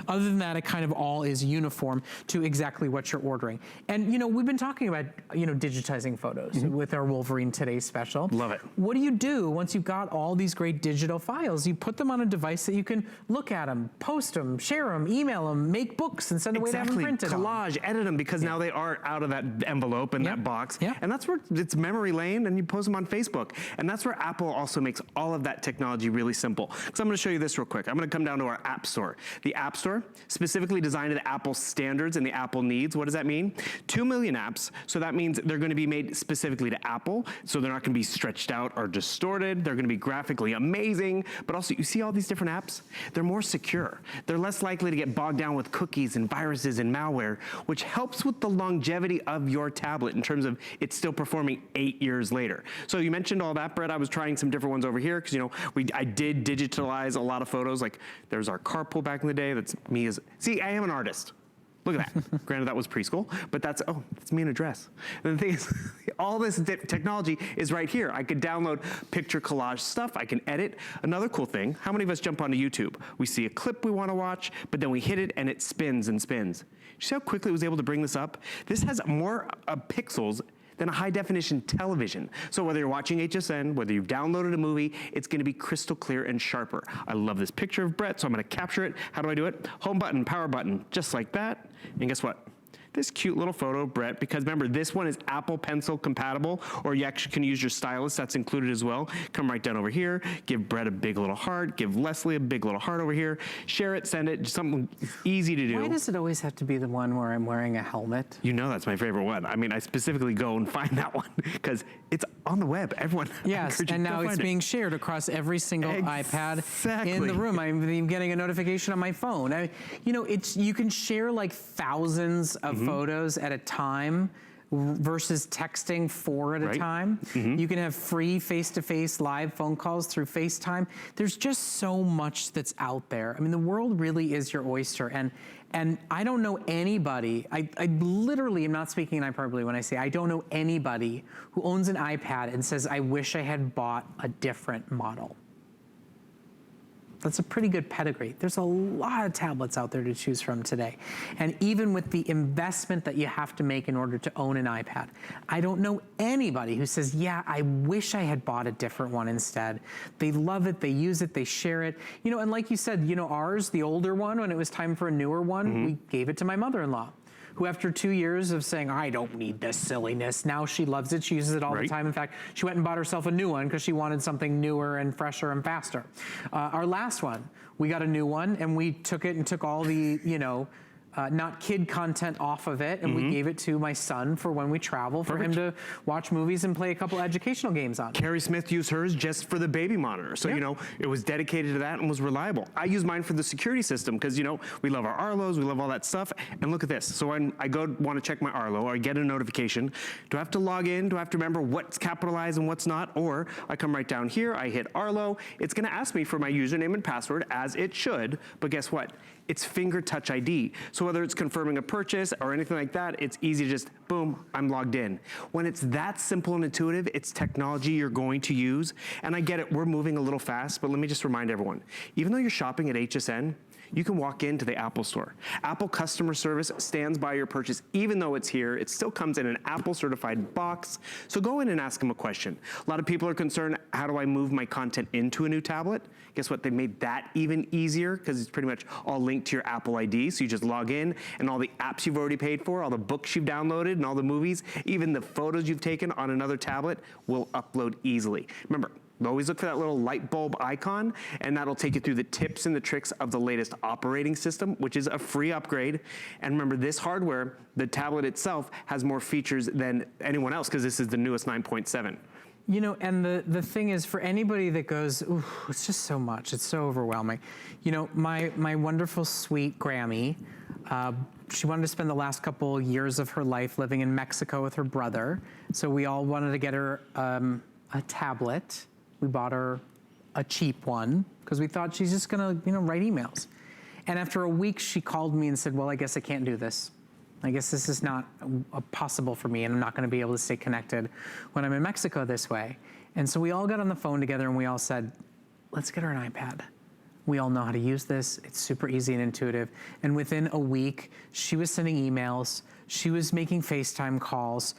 Other than that, it kind of all is uniform to exactly what you're ordering. And you know, we've been talking about, you know, digitizing photos with our Wolverine Today special. Love it. What do you do once you've got all these great digital files? You put them on a device that you can look at them, post them, share them, email them, make books, and send away to have them printed on. Collage, edit them, because now they are out of that envelope and that box. And that's where it's memory lane, and you post them on Facebook. And that's where Apple also makes all of that technology really simple. So I'm going to show you this real quick. I'm going to come down to our App Store. The App Store, specifically designed to the Apple standards and the Apple needs. What does that mean? 2 million apps. So that means they're going to be made specifically to Apple. So they're not going to be stretched out or distorted. They're going to be graphically amazing. But also, you see all these different apps? They're more secure. They're less likely to get bogged down with cookies and viruses and malware, which helps with the longevity of your tablet. tablet in terms of it's still performing 8 years later. So you mentioned all that, Brett. I was trying some different ones over here because, you know, I did digitalize a lot of photos. Like there's our carpool back in the day. That's me as, see, I am an artist. Look at that. Granted, that was preschool, but that's me in a dress. And the thing is, all this technology is right here. I could download picture collage stuff. I can edit. Another cool thing, how many of us jump onto YouTube? We see a clip we want to watch, but then we hit it and it spins and spins. You see how quickly it was able to bring this up? This has more pixels than a high definition television. So whether you're watching HSN, whether you've downloaded a movie, it's gonna be crystal clear and sharper. I love this picture of Brett, so I'm gonna capture it. How do I do it? Home button, power button, just like that. And guess what? This cute little photo of Brett, because remember, this one is Apple Pencil compatible, or you actually can use your stylus, that's included as well. Come right down over here, give Brett a big little heart, give Leslie a big little heart over here, share it, send it, just something easy to do. Why does it always have to be the one where I'm wearing a helmet? You know that's my favorite one. I mean, I specifically go and find that one because it's on the web. Everyone. Yes, and now it's being shared across every single iPad in the room. I'm even getting a notification on my phone. You know, you can share like thousands of photos at a time versus texting 4 at a time. You can have free face-to-face live phone calls through FaceTime. There's just so much that's out there. I mean, the world really is your oyster. And I don't know anybody, I literally am not speaking in hyperbole when I say I don't know anybody who owns an iPad and says, I wish I had bought a different model. That's a pretty good pedigree. There's a lot of tablets out there to choose from today. And even with the investment that you have to make in order to own an iPad, I don't know anybody who says, yeah, I wish I had bought a different one instead. They love it, they use it, they share it. You know, and like you said, you know, ours, the older one, when it was time for a newer one, we gave it to my mother-in-law, who after 2 years of saying, I don't need this silliness, now she loves it, she uses it all the time. In fact, she went and bought herself a new one because she wanted something newer and fresher and faster. Our last one, we got a new one and we took it and took all the, you know, not kid content off of it, and we gave it to my son for when we travel, for him to watch movies and play a couple educational games on. Carrie Smith used hers just for the baby monitor. So, you know, it was dedicated to that and was reliable. I use mine for the security system because, you know, we love our Arlos, we love all that stuff. And look at this. So when I go want to check my Arlo or I get a notification, do I have to log in? Do I have to remember what's capitalized and what's not? Or I come right down here, I hit Arlo. It's going to ask me for my username and password, as it should. But guess what? It's finger touch ID. So whether it's confirming a purchase or anything like that, it's easy to just, boom, I'm logged in. When it's that simple and intuitive, it's technology you're going to use. And I get it, we're moving a little fast, but let me just remind everyone, even though you're shopping at HSN, you can walk into the Apple store. Apple customer service stands by your purchase. Even though it's here, it still comes in an Apple certified box. So go in and ask them a question. A lot of people are concerned, how do I move my content into a new tablet? Guess what? They made that even easier because it's pretty much all linked to your Apple ID. So you just log in and all the apps you've already paid for, all the books you've downloaded and all the movies, even the photos you've taken on another tablet will upload easily. Remember, always look for that little light bulb icon, and that'll take you through the tips and the tricks of the latest operating system, which is a free upgrade. And remember, this hardware, the tablet itself, has more features than anyone else because this is the newest 9.7. You know, and the thing is, for anybody that goes, ooh, it's just so much, it's so overwhelming. You know, my wonderful, sweet Grammy, she wanted to spend the last couple years of her life living in Mexico with her brother. So we all wanted to get her a tablet. We bought her a cheap one because we thought she's just gonna, you know, write emails. And after a week, she called me and said, well, I guess I can't do this. I guess this is not possible for me and I'm not gonna be able to stay connected when I'm in Mexico this way. And so we all got on the phone together and we all said, let's get her an iPad. We all know how to use this. It's super easy and intuitive. And within a week, she was sending emails. She was making FaceTime calls.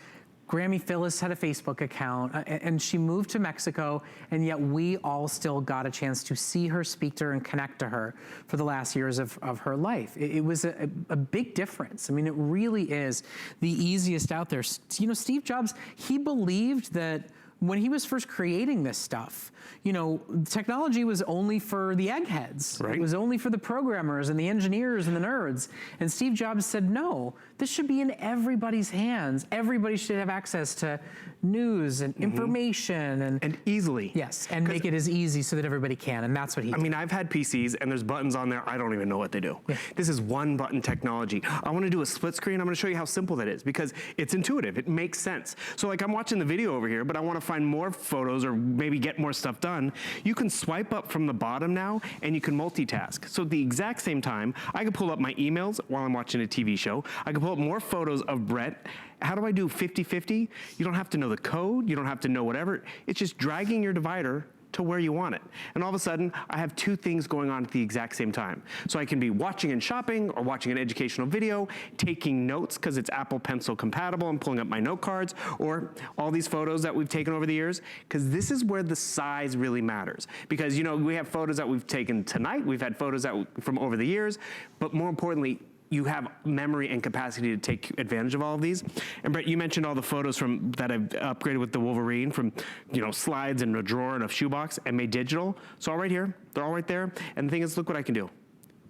Grammy Phyllis had a Facebook account, and she moved to Mexico, and yet we all still got a chance to see her, speak to her, and connect to her for the last years of her life. It was a big difference. I mean, it really is the easiest out there. You know, Steve Jobs, he believed that when he was first creating this stuff, you know, technology was only for the eggheads. Right. It was only for the programmers and the engineers and the nerds. And Steve Jobs said, no, this should be in everybody's hands. Everybody should have access to news and information and easily. Yes, and make it as easy so that everybody can, and that's what he did. I mean, I've had PCs and there's buttons on there, I don't even know what they do. Yeah. This is one button technology. I wanna do a split screen, I'm gonna show you how simple that is because it's intuitive, it makes sense. So like I'm watching the video over here, but I wanna find more photos or maybe get more stuff done. You can swipe up from the bottom now and you can multitask. So at the exact same time, I can pull up my emails while I'm watching a TV show. I can pull up more photos of Brett. How do I do 50-50? You don't have to know the code, you don't have to know whatever. It's just dragging your divider to where you want it. And all of a sudden, I have two things going on at the exact same time. So I can be watching and shopping or watching an educational video, taking notes because it's Apple Pencil compatible and pulling up my note cards, or all these photos that we've taken over the years, because this is where the size really matters. Because you know, we have photos that we've taken tonight, we've had photos from over the years, but more importantly, you have memory and capacity to take advantage of all of these. And Brett, you mentioned all the photos that I've upgraded with the Wolverine from, you know, slides and a drawer and a shoebox and made digital. So all right here, they're all right there. And the thing is, look what I can do.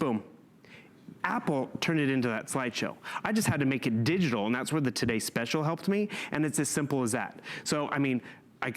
Boom. Apple turned it into that slideshow. I just had to make it digital, and that's where the Today Special helped me, and it's as simple as that. So, I mean, I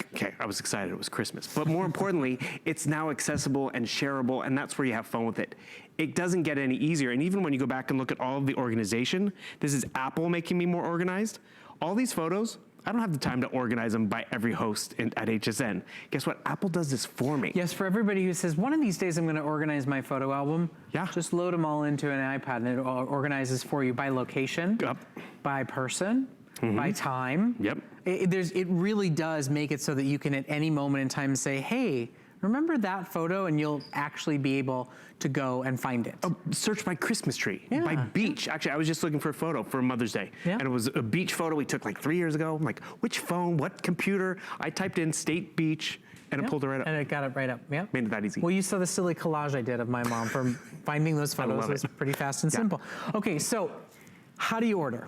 was excited, it was Christmas. But more importantly, it's now accessible and shareable, and that's where you have fun with it. It doesn't get any easier, and even when you go back and look at all of the organization, this is Apple making me more organized. All these photos, I don't have the time to organize them by every host at HSN. Guess what? Apple does this for me. Yes, for everybody who says, one of these days I'm gonna organize my photo album, yeah, just load them all into an iPad and it organizes for you by location, yep, by person, by time. Yep. It really does make it so that you can at any moment in time say, hey, remember that photo? And you'll actually be able to go and find it. Oh, search by Christmas tree, by beach. Actually, I was just looking for a photo for Mother's Day. Yeah. And it was a beach photo we took like 3 years ago. I'm like, which phone, what computer? I typed in State Beach and it pulled it right up. And it got it right up, yeah. Made it that easy. Well, you saw the silly collage I did of my mom from finding those photos. It was pretty fast and simple. Okay, so how do you order?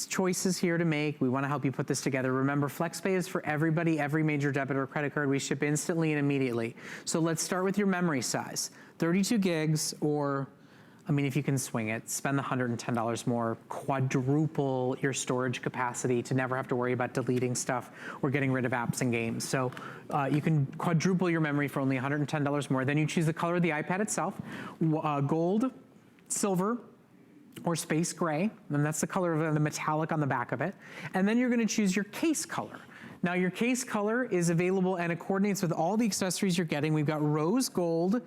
Choices here to make. We want to help you put this together. Remember, FlexPay is for everybody, every major debit or credit card. We ship instantly and immediately. So let's start with your memory size. 32 gigs or, I mean, if you can swing it, spend the $110 more, quadruple your storage capacity to never have to worry about deleting stuff or getting rid of apps and games. So you can quadruple your memory for only $110 more. Then you choose the color of the iPad itself, gold, silver, or space gray, and that's the color of the metallic on the back of it. And then you're gonna choose your case color. Now your case color is available and it coordinates with all the accessories you're getting. We've got rose gold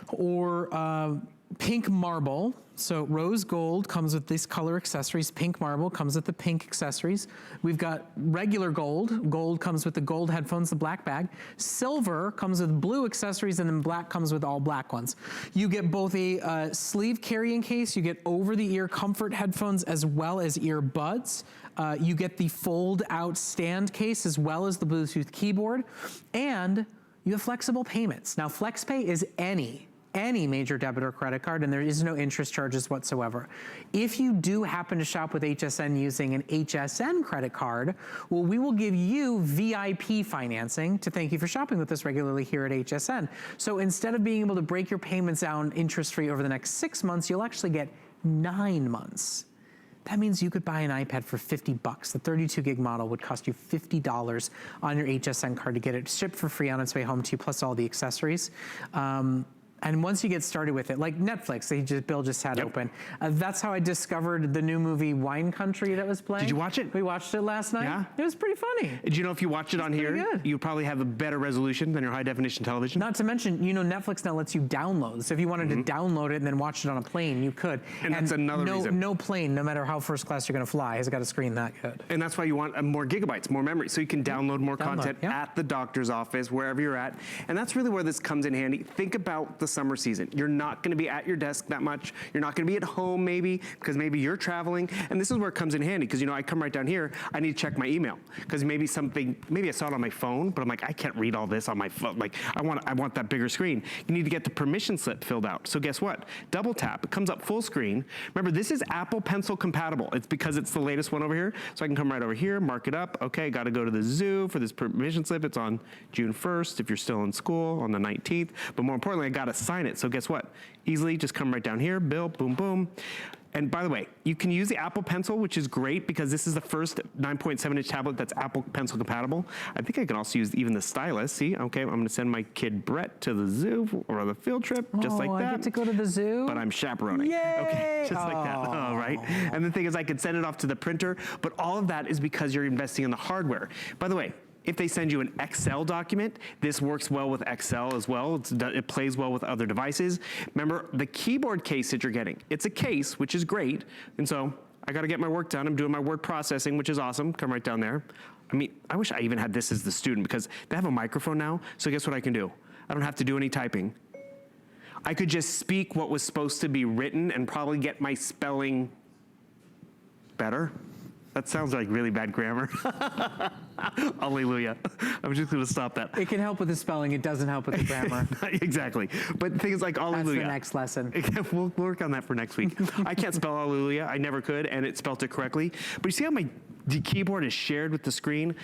or pink marble. So rose gold comes with this color accessories. Pink marble comes with the pink accessories. We've got regular gold. Gold comes with the gold headphones, the black bag. Silver comes with blue accessories, and then black comes with all black ones. You get both a sleeve carrying case. You get over-the-ear comfort headphones as well as earbuds. You get the fold-out stand case as well as the Bluetooth keyboard. And you have flexible payments. Now, FlexPay is any major debit or credit card, and there is no interest charges whatsoever. If you do happen to shop with HSN using an HSN credit card, well, we will give you VIP financing to thank you for shopping with us regularly here at HSN. So instead of being able to break your payments down interest-free over the next 6 months, you'll actually get 9 months. That means you could buy an iPad for 50 bucks. The 32 gig model would cost you $50 on your HSN card to get it shipped for free on its way home to you, plus all the accessories. And once you get started with it, like Netflix, Bill just had open. That's how I discovered the new movie Wine Country that was playing. Did you watch it? We watched it last night. Yeah. It was pretty funny. Do you know if you watch it on here, you probably have a better resolution than your high definition television? Not to mention, you know, Netflix now lets you download. So if you wanted to download it and then watch it on a plane, you could. And that's another reason. No plane, no matter how first class you're gonna fly, has got a screen that good. And that's why you want more gigabytes, more memory, so you can download more content at the doctor's office, wherever you're at. And that's really where this comes in handy. Think about the summer season. You're not gonna be at your desk that much. You're not gonna be at home maybe, because maybe you're traveling. And this is where it comes in handy, because you know, I come right down here, I need to check my email. Because maybe I saw it on my phone, but I'm like, I can't read all this on my phone. Like, I want that bigger screen. You need to get the permission slip filled out. So guess what? Double tap, it comes up full screen. Remember, this is Apple Pencil compatible. It's because it's the latest one over here. So I can come right over here, mark it up. Okay, gotta go to the zoo for this permission slip. It's on June 1st if you're still in school, on the 19th. But more importantly, I gotta sign it. So guess what? Easily just come right down here, Bill, boom, boom. And by the way, you can use the Apple Pencil, which is great because this is the first 9.7-inch tablet that's Apple Pencil compatible. I think I can also use even the stylus. See, okay, I'm gonna send my kid Brett to the zoo or the field trip, just like that. I get to go to the zoo? But I'm chaperoning. Yay! Okay, just like that, oh, right? And the thing is, I could send it off to the printer, but all of that is because you're investing in the hardware. By the way, if they send you an Excel document, this works well with Excel as well. It plays well with other devices. Remember, the keyboard case that you're getting, it's a case, which is great. And so I gotta get my work done. I'm doing my word processing, which is awesome. Come right down there. I mean, I wish I even had this as the student because they have a microphone now. So guess what I can do? I don't have to do any typing. I could just speak what was supposed to be written and probably get my spelling better. That sounds like really bad grammar. Hallelujah. I'm just going to stop that. It can help with the spelling. It doesn't help with the grammar. Exactly. But things like hallelujah. That's the next lesson. We'll work on that for next week. I can't spell hallelujah. I never could, and it spelled it correctly. But you see how my keyboard is shared with the screen?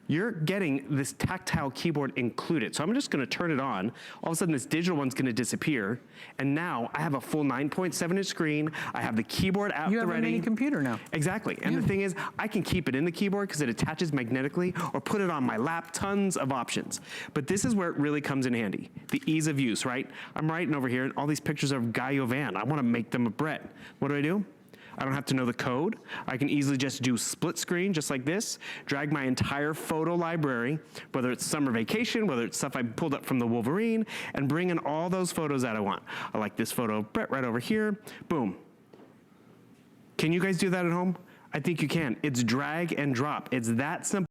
You're getting this tactile keyboard included. So I'm just gonna turn it on. All of a sudden this digital one's gonna disappear. And now I have a full 9.7-inch screen. I have the keyboard out You the have ready. a mini computer now. Exactly. And the thing is, I can keep it in the keyboard because it attaches magnetically or put it on my lap, tons of options. But this is where it really comes in handy. The ease of use, right? I'm writing over here and all these pictures of Guy Yovan. I wanna make them a Brett. What do? I don't have to know the code. I can easily just do split screen just like this, drag my entire photo library, whether it's summer vacation, whether it's stuff I pulled up from the Wolverine, and bring in all those photos that I want. I like this photo of Brett right over here, boom. Can you guys do that at home? I think you can. It's drag and drop. It's that simple.